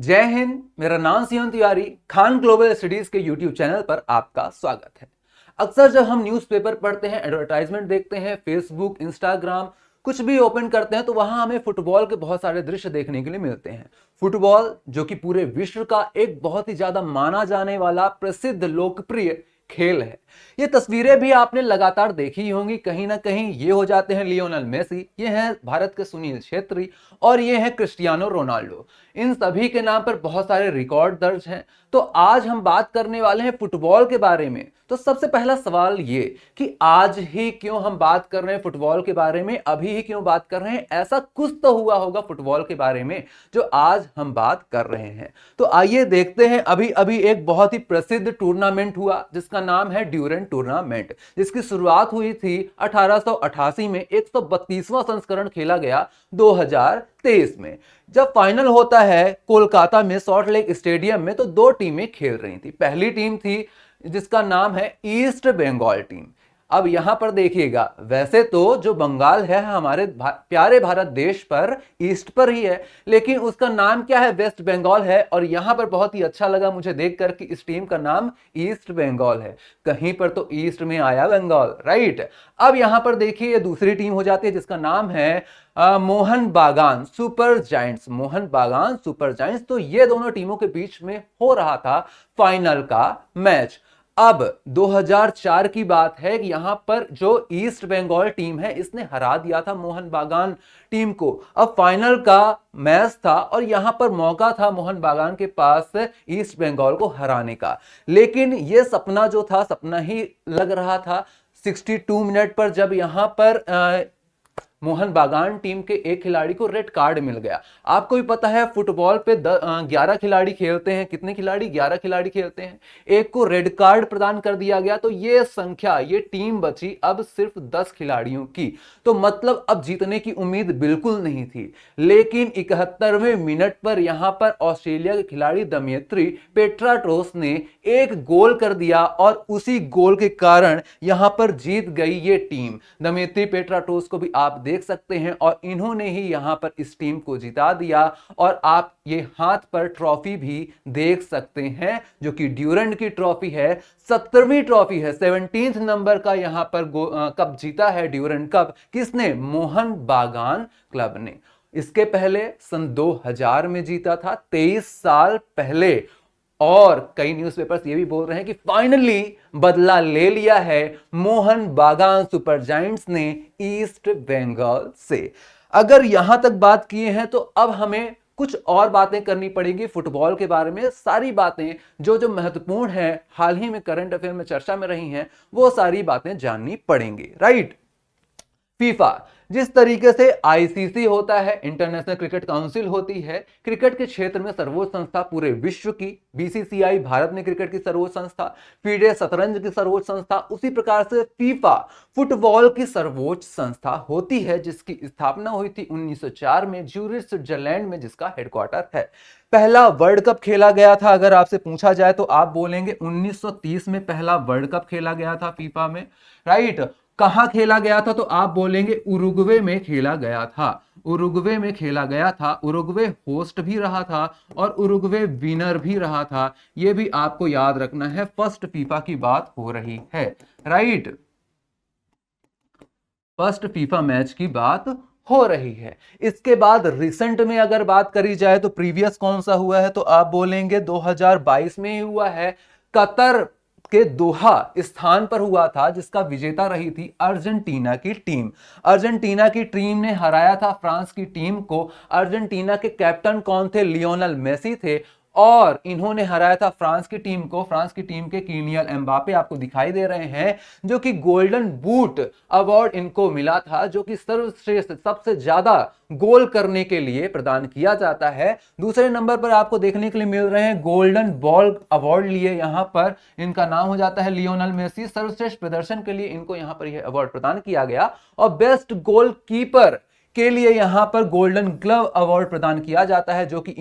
जय हिंद। मेरा नाम सियोन तिवारी। खान ग्लोबल स्टडीज के यूट्यूब चैनल पर आपका स्वागत है। अक्सर जब हम न्यूज़पेपर पढ़ते हैं, एडवर्टाइजमेंट देखते हैं, फेसबुक, इंस्टाग्राम कुछ भी ओपन करते हैं तो वहां हमें फुटबॉल के बहुत सारे दृश्य देखने के लिए मिलते हैं। फुटबॉल जो कि पूरे विश्व का एक बहुत ही ज्यादा माना जाने वाला प्रसिद्ध लोकप्रिय खेल है। ये तस्वीरें भी आपने लगातार देखी ही होंगी। कहीं ना कहीं ये हो जाते हैं लियोनेल मेसी, ये हैं भारत के सुनील छेत्री और ये हैं क्रिस्टियानो रोनाल्डो। इन सभी के नाम पर बहुत सारे रिकॉर्ड दर्ज हैं। तो आज हम बात करने वाले हैं फुटबॉल के बारे में। तो सबसे पहला सवाल ये कि आज ही क्यों हम बात कर रहे हैं फुटबॉल के बारे में, अभी ही क्यों बात कर रहे हैं? ऐसा कुछ तो हुआ होगा फुटबॉल के बारे में जो आज हम बात कर रहे हैं। तो आइए देखते हैं। अभी अभी एक बहुत ही प्रसिद्ध टूर्नामेंट हुआ जिसका नाम है ड्यूरेंट टूर्नामेंट, जिसकी शुरुआत हुई थी 1888 में। 132वां संस्करण खेला गया 2023 में। जब फाइनल होता है कोलकाता में सॉल्ट लेक स्टेडियम में, तो दो टीमें खेल रही थी। पहली टीम थी जिसका नाम है ईस्ट बंगाल टीम। अब यहां पर देखिएगा, वैसे तो जो बंगाल है हमारे प्यारे भारत देश पर ईस्ट पर ही है, लेकिन उसका नाम क्या है? वेस्ट बंगाल है। और यहां पर बहुत ही अच्छा लगा मुझे देखकर कि इस टीम का नाम ईस्ट बंगाल है। कहीं पर तो ईस्ट में आया बंगाल, राइट। अब यहां पर देखिए ये दूसरी टीम हो जाती है जिसका नाम है Mohan Bagan super giants. Mohan Bagan super giants. तो ये दोनों टीमों के बीच में हो रहा था फाइनल का मैच। अब 2004 की बात है कि यहां पर जो ईस्ट बंगाल टीम है इसने हरा दिया था मोहन बागान टीम को। अब फाइनल का मैच था और यहां पर मौका था मोहन बागान के पास ईस्ट बंगाल को हराने का, लेकिन यह सपना जो था सपना ही लग रहा था। 62 मिनट पर जब यहां पर मोहन बागान टीम के एक खिलाड़ी को रेड कार्ड मिल गया। आपको भी पता है फुटबॉल पे 11 खिलाड़ी खेलते हैं। कितने खिलाड़ी? 11 खिलाड़ी खेलते हैं। एक को रेड कार्ड प्रदान कर दिया गया, तो ये संख्या, ये टीम बची अब सिर्फ 10 खिलाड़ियों की। तो मतलब अब जीतने की उम्मीद बिल्कुल नहीं थी। लेकिन 71वें मिनट पर यहां पर ऑस्ट्रेलिया के खिलाड़ी दमयत्री पेट्राटोस ने एक गोल कर दिया और उसी गोल के कारण यहां पर जीत गई ये टीम। दमयत्री पेट्राटोस को भी आप देख सकते हैं और इन्होंने ही यहां पर इस टीम को जिता दिया। और आप ये हाथ पर ट्रॉफी भी देख सकते हैं जो कि ड्यूरेंट की ट्रॉफी है। 17वीं ट्रॉफी है, 17th नंबर का यहां पर कप जीता है ड्यूरेंट कप। किसने? मोहन बागान क्लब ने। इसके पहले सन 2000 में जीता था, 23 साल पहले। और कई न्यूज़पेपर्स ये भी बोल रहे हैं कि फाइनली बदला ले लिया है मोहन बागान सुपर जायंट्स ने ईस्ट बंगाल से। अगर यहां तक बात किए हैं तो अब हमें कुछ और बातें करनी पड़ेगी फुटबॉल के बारे में। सारी बातें जो महत्वपूर्ण है, हाल ही में करंट अफेयर में चर्चा में रही हैं, वो सारी बातें जाननी पड़ेंगी, राइट। फीफा, जिस तरीके से आईसीसी होता है, इंटरनेशनल क्रिकेट काउंसिल होती है, क्रिकेट के क्षेत्र में सर्वोच्च संस्था पूरे विश्व की। बीसीसीआई भारत में क्रिकेट की सर्वोच्च संस्था, फिडे शतरंज की सर्वोच्च संस्था, उसी प्रकार से फीफा फुटबॉल की सर्वोच्च संस्था होती है, जिसकी स्थापना हुई थी 1904 में ज्यूरिख स्विट्जरलैंड में, जिसका हेडक्वार्टर है। पहला वर्ल्ड कप खेला गया था, अगर आपसे पूछा जाए तो आप बोलेंगे 1930 में पहला वर्ल्ड कप खेला गया था फीफा में, राइट। कहां खेला गया था? तो आप बोलेंगे उरुग्वे में खेला गया था। उरुग्वे में खेला गया था। उरुग्वे होस्ट भी रहा था और उरुग्वे विनर भी रहा था। यह भी आपको याद रखना है। फर्स्ट फीफा की बात हो रही है, राइट। फर्स्ट फीफा मैच की बात हो रही है। इसके बाद रिसेंट में अगर बात करी जाए तो प्रीवियस कौन सा हुआ है? तो आप बोलेंगे 2022 में ही हुआ है। कतर के दोहा स्थान पर हुआ था, जिसका विजेता रही थी अर्जेंटीना की टीम। अर्जेंटीना की टीम ने हराया था फ्रांस की टीम को। अर्जेंटीना के कैप्टन कौन थे? लियोनेल मेसी थे। और इन्होंने हराया था फ्रांस की टीम को। फ्रांस की टीम के किलियन एम्बापे आपको दिखाई दे रहे हैं, जो कि गोल्डन बूट अवार्ड इनको मिला था, जो कि सर्वश्रेष्ठ सबसे ज्यादा गोल करने के लिए प्रदान किया जाता है। दूसरे नंबर पर आपको देखने के लिए मिल रहे हैं गोल्डन बॉल अवार्ड लिए यहां पर इनका नाम हो जाता है लियोनेल मेसी। सर्वश्रेष्ठ प्रदर्शन के लिए इनको यहां पर यह अवार्ड प्रदान किया गया। और बेस्ट गोलकीपर के लिए यहां पर गोल्डन ग्लव अवार्ड प्रदान किया जाता है, जो कि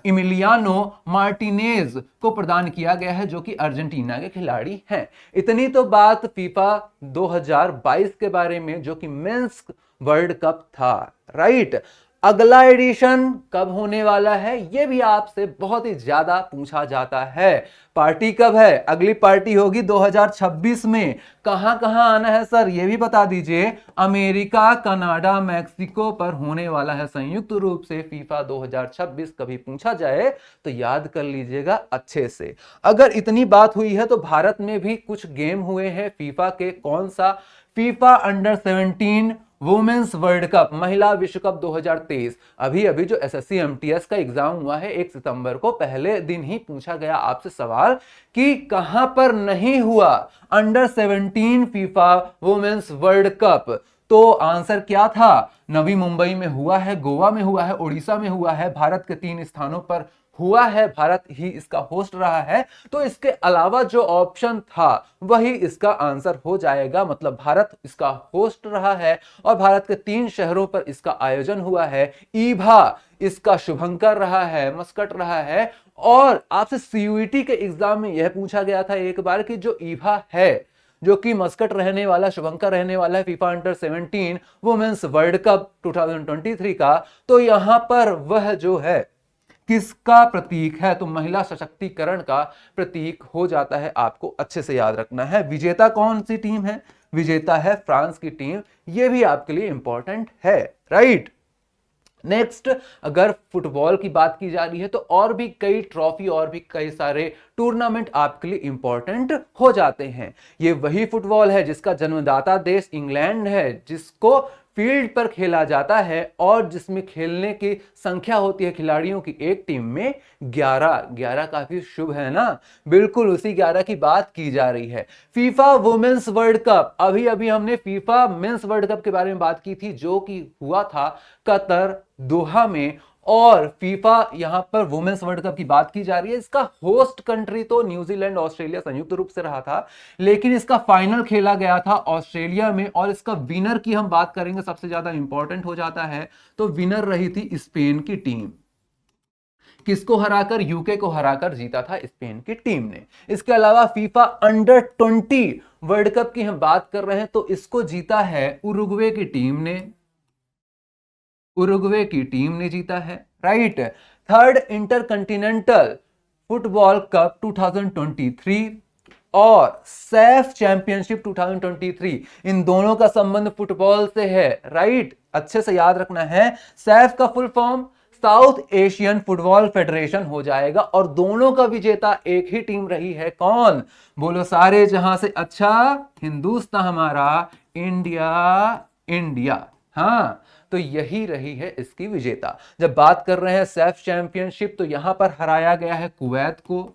इमिलियानो मार्टिनेज को प्रदान किया गया है, जो कि अर्जेंटीना के खिलाड़ी हैं। इतनी तो बात फीफा 2022 के बारे में, जो कि मेंस वर्ल्ड कप था, राइट। अगला एडिशन कब होने वाला है, यह भी आपसे बहुत ही ज्यादा पूछा जाता है। पार्टी कब है? अगली पार्टी होगी 2026 में। कहां कहां आना है सर, यह भी बता दीजिए। अमेरिका, कनाडा, मैक्सिको पर होने वाला है संयुक्त रूप से फीफा 2026। कभी पूछा जाए तो याद कर लीजिएगा अच्छे से। अगर इतनी बात हुई है तो भारत में भी कुछ गेम हुए हैं फीफा के। कौन सा? FIFA under 17 women's world cup, महिला विश्व कप 2023। अभी अभी जो एसएससी एमटीएस का एग्जाम हुआ है 1 सितंबर को, पहले दिन ही पूछा गया आपसे सवाल कि कहां पर नहीं हुआ under 17 FIFA women's world cup. तो आंसर क्या था? नवी मुंबई में हुआ है, गोवा में हुआ है, उड़ीसा में हुआ है, भारत के 3 स्थानों पर हुआ है, भारत ही इसका होस्ट रहा है। तो इसके अलावा जो ऑप्शन था वही इसका आंसर हो जाएगा। मतलब भारत इसका होस्ट रहा है और भारत के 3 शहरों पर इसका आयोजन हुआ है। ईभा इसका शुभंकर रहा है, मस्कट रहा है। और आपसे सीयूईटी के एग्जाम में यह पूछा गया था एक बार कि जो ईभा है, जो कि मस्कट रहने वाला, शुभंकर रहने वाला है FIFA under 17 women's world cup 2023 का, तो यहां पर वह जो है किसका प्रतीक है? तो महिला सशक्तिकरण का प्रतीक हो जाता है। आपको अच्छे से याद रखना है। विजेता कौन सी टीम है? विजेता है फ्रांस की टीम। यह भी आपके लिए इंपॉर्टेंट है, राइट। नेक्स्ट, अगर फुटबॉल की बात की जा रही है तो और भी कई ट्रॉफी और भी कई सारे टूर्नामेंट आपके लिए इंपॉर्टेंट हो जाते हैं। ये वही फुटबॉल है जिसका जन्मदाता देश इंग्लैंड है, जिसको फील्ड पर खेला जाता है और जिसमें खेलने की संख्या होती है खिलाड़ियों की एक टीम में 11। काफी शुभ है ना? बिल्कुल उसी 11 की बात की जा रही है। फीफा वुमेन्स वर्ल्ड कप, अभी अभी हमने फीफा मेंस वर्ल्ड कप के बारे में बात की थी जो कि हुआ था कतर, दोहा में। और फीफा यहां पर वुमेन्स वर्ल्ड कप की बात की जा रही है। इसका होस्ट कंट्री तो न्यूजीलैंड, ऑस्ट्रेलिया संयुक्त रूप से रहा था, लेकिन इसका फाइनल खेला गया था ऑस्ट्रेलिया में। और इसका विनर की हम बात करेंगे, सबसे ज्यादा इंपॉर्टेंट हो जाता है। तो विनर रही थी स्पेन की टीम। किसको हराकर? यूके को हराकर जीता था स्पेन की टीम ने। इसके अलावा फीफा अंडर 20 वर्ल्ड कप की हम बात कर रहे हैं तो इसको जीता है उरुग्वे की टीम ने। उरुग्वे की टीम ने जीता है, राइट। थर्ड इंटरकंटिनेंटल फुटबॉल कप 2023 और सैफ चैंपियनशिप 2023, इन दोनों का संबंध फुटबॉल से है, राइट। अच्छे से याद रखना है। सैफ का full form south Asian football federation हो जाएगा और दोनों का विजेता एक ही टीम रही है। कौन? बोलो सारे जहां से अच्छा हिंदुस्तान हमारा, इंडिया। इंडिया, हाँ, तो यही रही है इसकी विजेता। जब बात कर रहे हैं सैफ चैंपियनशिप तो यहां पर हराया गया है कुवैत को।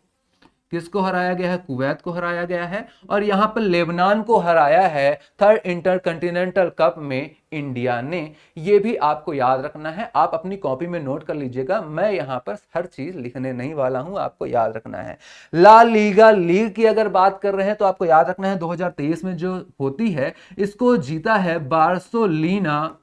किसको हराया गया है? कुवैत को हराया गया है। और यहां पर लेबनान को हराया है थर्ड इंटरकंटिनेंटल कप में इंडिया ने। यह भी आपको याद रखना है। आप अपनी कॉपी में नोट कर लीजिएगा, मैं यहां पर हर चीज लिखने नहीं वाला हूं, आपको याद रखना है। ला लीगा लीग की अगर बात कर रहे हैं तो आपको याद रखना है 2023 में जो होती है इसको जीता है बार्सोलीना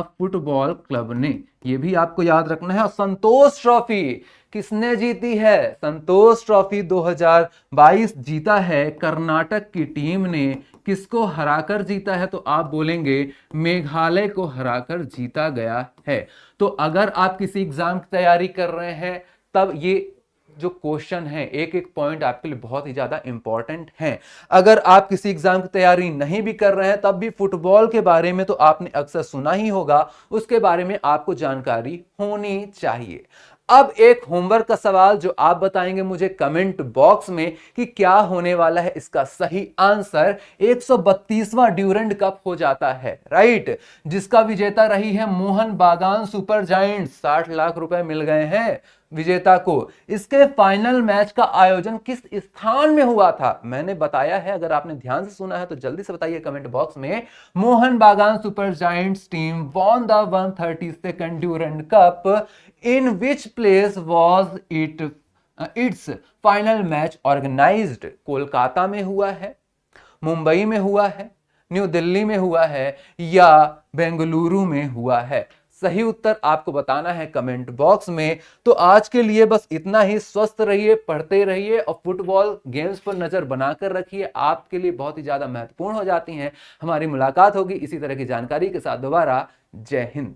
फुटबॉल क्लब ने। यह भी आपको याद रखना है। और संतोष ट्रॉफी किसने जीती है? संतोष ट्रॉफी 2022 जीता है कर्नाटक की टीम ने। किसको हराकर जीता है? तो आप बोलेंगे मेघालय को हराकर जीता गया है। तो अगर आप किसी एग्जाम की तैयारी कर रहे हैं तब ये जो क्वेश्चन है एक एक पॉइंट आपके लिए बहुत ही ज्यादा इंपॉर्टेंट है। अगर आप किसी एग्जाम की तैयारी नहीं भी कर रहे हैं तब भी फुटबॉल के बारे में तो आपने अक्सर सुना ही होगा, उसके बारे में आपको जानकारी होनी चाहिए। अब एक होमवर्क का सवाल जो आप बताएंगे मुझे कमेंट बॉक्स में कि क्या होने वाला है इसका सही आंसर। 132वां ड्यूरेंट कप हो जाता है, राइट, जिसका विजेता रही है मोहन बागान सुपर जायंट्स। 60 लाख रुपए मिल गए हैं विजेता को। इसके फाइनल मैच का आयोजन किस स्थान में हुआ था? मैंने बताया है, अगर आपने ध्यान से सुना है तो जल्दी से बताइए कमेंट बॉक्स में। Mohun Bagan super giants team won the 132nd Durand cup. In which place was its final match organised? Kolkata में हुआ है, मुंबई में हुआ है, न्यू दिल्ली में हुआ है या बेंगलुरु में हुआ है? सही उत्तर आपको बताना है कमेंट बॉक्स में। तो आज के लिए बस इतना ही। स्वस्थ रहिए, पढ़ते रहिए और फुटबॉल गेम्स पर नजर बनाकर रखिए, आपके लिए बहुत ही ज्यादा महत्वपूर्ण हो जाती हैं। हमारी मुलाकात होगी इसी तरह की जानकारी के साथ दोबारा। जय हिंद।